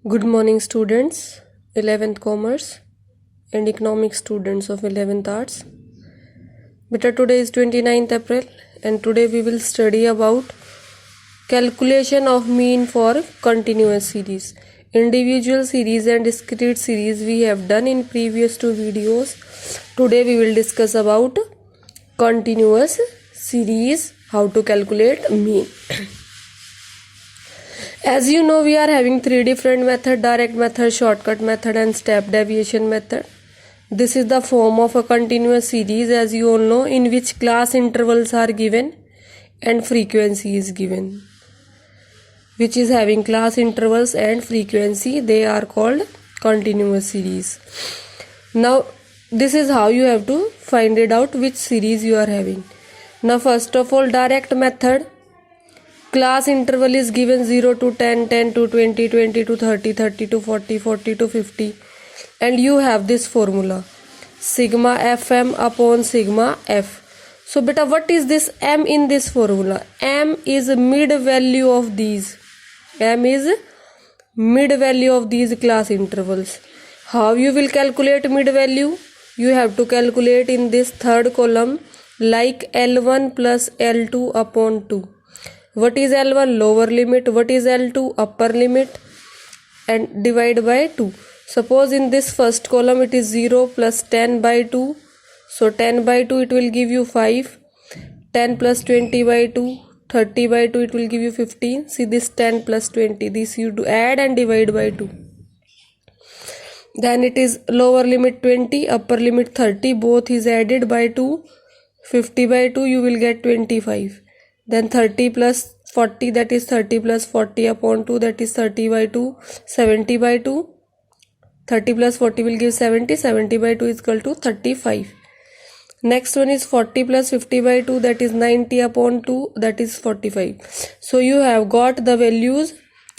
Good morning, students, 11th Commerce and Economics students of 11th Arts. Beta, today is 29th April and today we will study about calculation of mean for continuous series. Individual series and discrete series we have done in previous two videos. Today we will discuss about continuous series, how to calculate mean. As you know, we are having three different methods: direct method, shortcut method and step deviation method. This is the form of a continuous series, as you all know, in which class intervals are given and frequency is given. Which is having class intervals and frequency, they are called continuous series. Now, this is how you have to find it out which series you are having. Now, first of all, direct method. Class interval is given 0 to 10, 10 to 20, 20 to 30, 30 to 40, 40 to 50. And you have this formula. Sigma Fm upon sigma F. So beta, what is this M in this formula? M is mid value of these. M is mid value of these class intervals. How you will calculate mid value? You have to calculate in this third column like L1 plus L2 upon 2. What is L1? Lower limit. What is L2? Upper limit. And divide by 2. Suppose in this first column it is 0 plus 10 by 2. So 10 by 2 it will give you 5. 10 plus 20 by 2. 30 by 2 it will give you 15. See this 10 plus 20. This you do add and divide by 2. Then it is lower limit 20. Upper limit 30. Both is added by 2. 50 by 2 you will get 25. Then 30 plus 40, that is 30 plus 40 upon 2, that is 30 by 2, 70 by 2. 30 plus 40 will give 70, 70 by 2 is equal to 35. Next one is 40 plus 50 by 2, that is 90 upon 2, that is 45. So you have got the values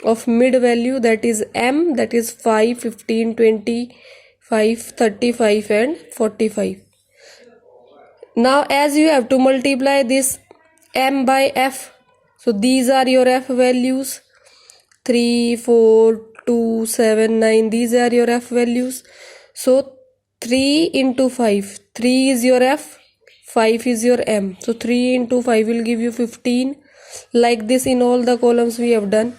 of mid value, that is M, that is 5, 15, 25, 35 and 45. Now as you have to multiply this M by F, so these are your F values, 3, 4, 2, 7, 9, these are your F values. So 3 into 5, 3 is your F, 5 is your M. So 3 into 5 will give you 15. Like this in all the columns we have done.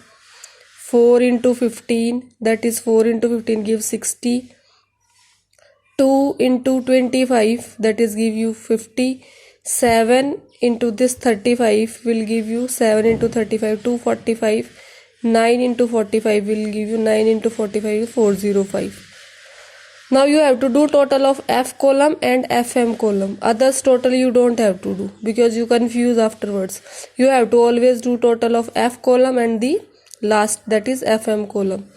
4 into 15, that is 4 into 15 gives 60. 2 into 25, that is give you 50. 7 into this 35 will give you 7 into 35, 245. 9 into 45 will give you 9 into 45, 405. Now you have to do total of F column and FM column. Others total you don't have to do because you confuse afterwards. You have to always do total of F column and the last, that is FM column.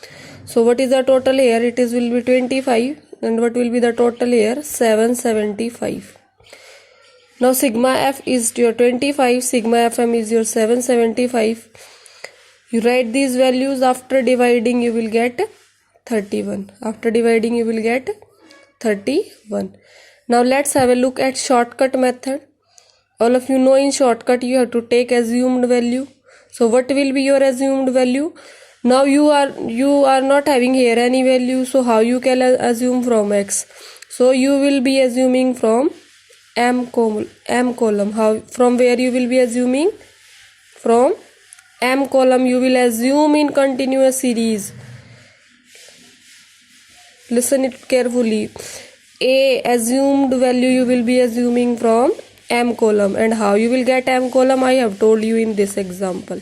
So what is the total here? It is will be 25 and what will be the total here? 775. Now sigma F is your 25, sigma FM is your 775. You write these values, after dividing you will get 31. After dividing you will get 31. Now let's have a look at shortcut method. All of you know in shortcut you have to take assumed value. So what will be your assumed value? Now you are not having here any value, so how you can assume from X? So you will be assuming from M column. How, from where you will be assuming? From M column you will assume in continuous series. Listen it carefully. A assumed value you will be assuming from M column, and how you will get M column I have told you in this example.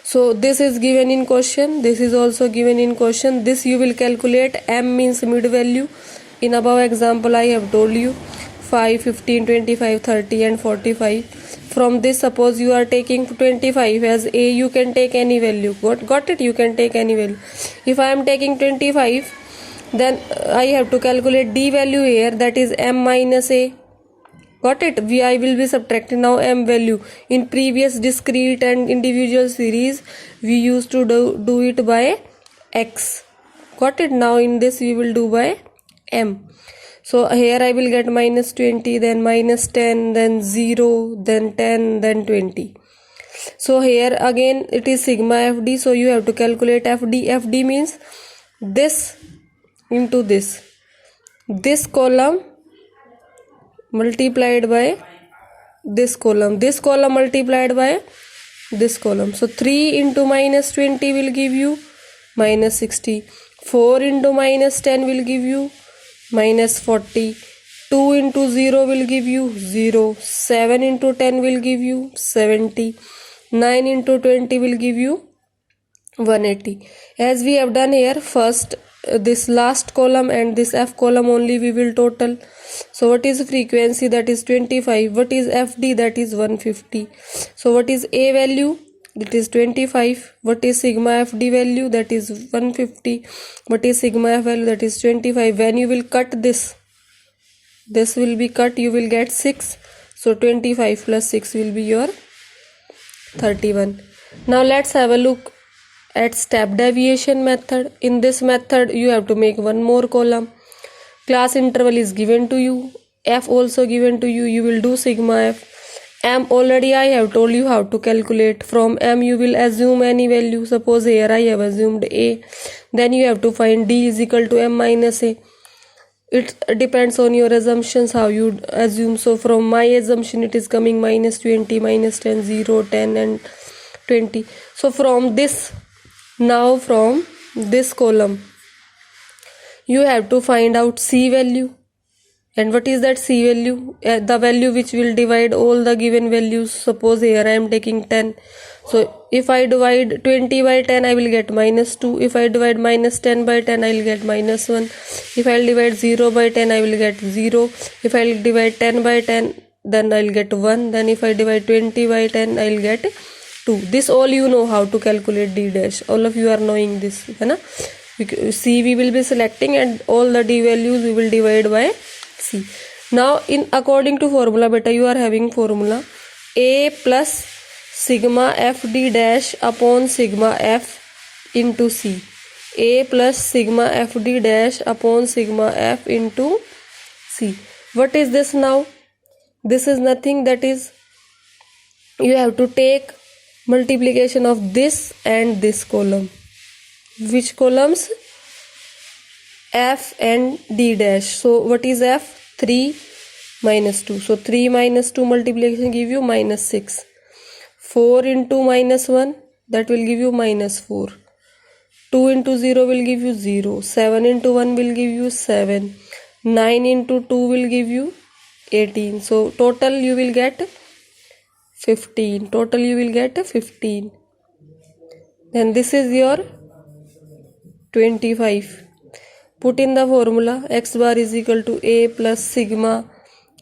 So this is given in question, this is also given in question. This you will calculate. M means mid value. In above example I have told you 5, 15, 25, 30 and 45. From this, suppose you are taking 25 as A, you can take any value. Got it? You can take any value. If I am taking 25, then I have to calculate D value here, that is M minus A. Got it? I will be subtracting now M value. In previous discrete and individual series, we used to do it by X. Got it? Now in this we will do by M. So here I will get minus 20, then minus 10, then 0, then 10, then 20. So here again it is sigma FD, so you have to calculate FD. FD means this into this column multiplied by this column multiplied by this column. So 3 into minus 20 will give you minus 60. 4 into minus 10 will give you minus 40. 2 into 0 will give you 0. 7 into 10 will give you 70. 9 into 20 will give you 180. As we have done here, first this last column and this F column only we will total. So what is frequency? That is 25. What is FD? That is 150. So what is A value? That is 25. What is sigma FD value? That is 150. What is sigma F value? That is 25. When you will cut this will be cut, you will get 6. So 25 plus 6 will be your 31. Now let's have a look at step deviation method. In this method you have to make one more column. Class interval is given to you, F also given to you. You will do sigma F. M already I have told you how to calculate. From M you will assume any value. Suppose here I have assumed A. Then you have to find D is equal to M minus A. It depends on your assumptions how you assume. So from my assumption it is coming minus 20, minus 10, 0, 10 and 20. So from this, now from this column you have to find out C value. And what is that C value? The value which will divide all the given values. Suppose here I am taking 10. So if I divide 20 by 10 I will get minus 2. If I divide minus 10 by 10 I will get minus 1. If I will divide 0 by 10 I will get 0. If I will divide 10 by 10 then I will get 1. Then if I divide 20 by 10 I will get 2. This all you know how to calculate D dash. All of you are knowing this. C we will be selecting and all the D values we will divide by C. Now in according to formula beta you are having formula A plus sigma FD dash upon sigma F into C. A plus sigma FD dash upon sigma F into C. What is this now? This is nothing, that is you have to take multiplication of this and this column. Which columns? F and D dash. So what is F? 3 minus 2. So 3 minus 2 multiplication give you minus 6. 4 into minus 1, that will give you minus 4. 2 into 0 will give you 0. 7 into 1 will give you 7. 9 into 2 will give you 18. So total you will get 15. Total you will get 15. Then this is your 25. Put in the formula x bar is equal to A plus sigma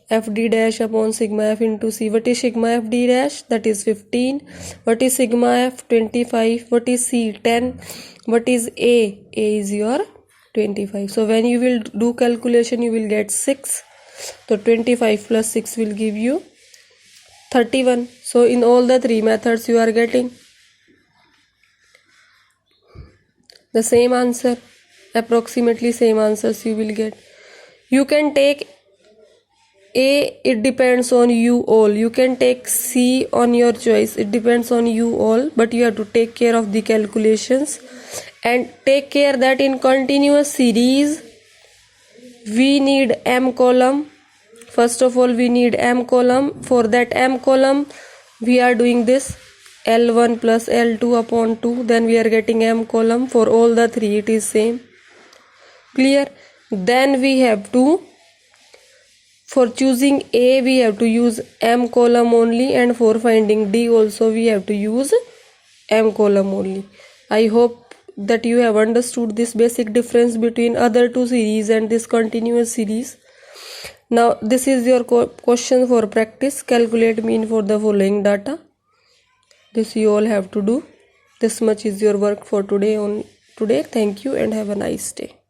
FD dash upon sigma F into C. What is sigma FD dash? That is 15. What is sigma F? 25. What is C? 10. What is A? A is your 25. So when you will do calculation you will get 6. So 25 plus 6 will give you 31. So in all the three methods you are getting the same answer, approximately same answers you will get. You can take A, it depends on you all. You can take C on your choice, it depends on you all, but you have to take care of the calculations and take care that in continuous series we need M column. First of all we need M column. For that M column we are doing this L1 plus L2 upon 2, then we are getting M column. For all the three it is same. Clear? Then we have to, for choosing A we have to use M column only, and for finding D also we have to use M column only. I hope that you have understood this basic difference between other two series and this continuous series. Now this is your question for practice. Calculate mean for the following data. This you all have to do. This much is your work for today. Thank you and have a nice day.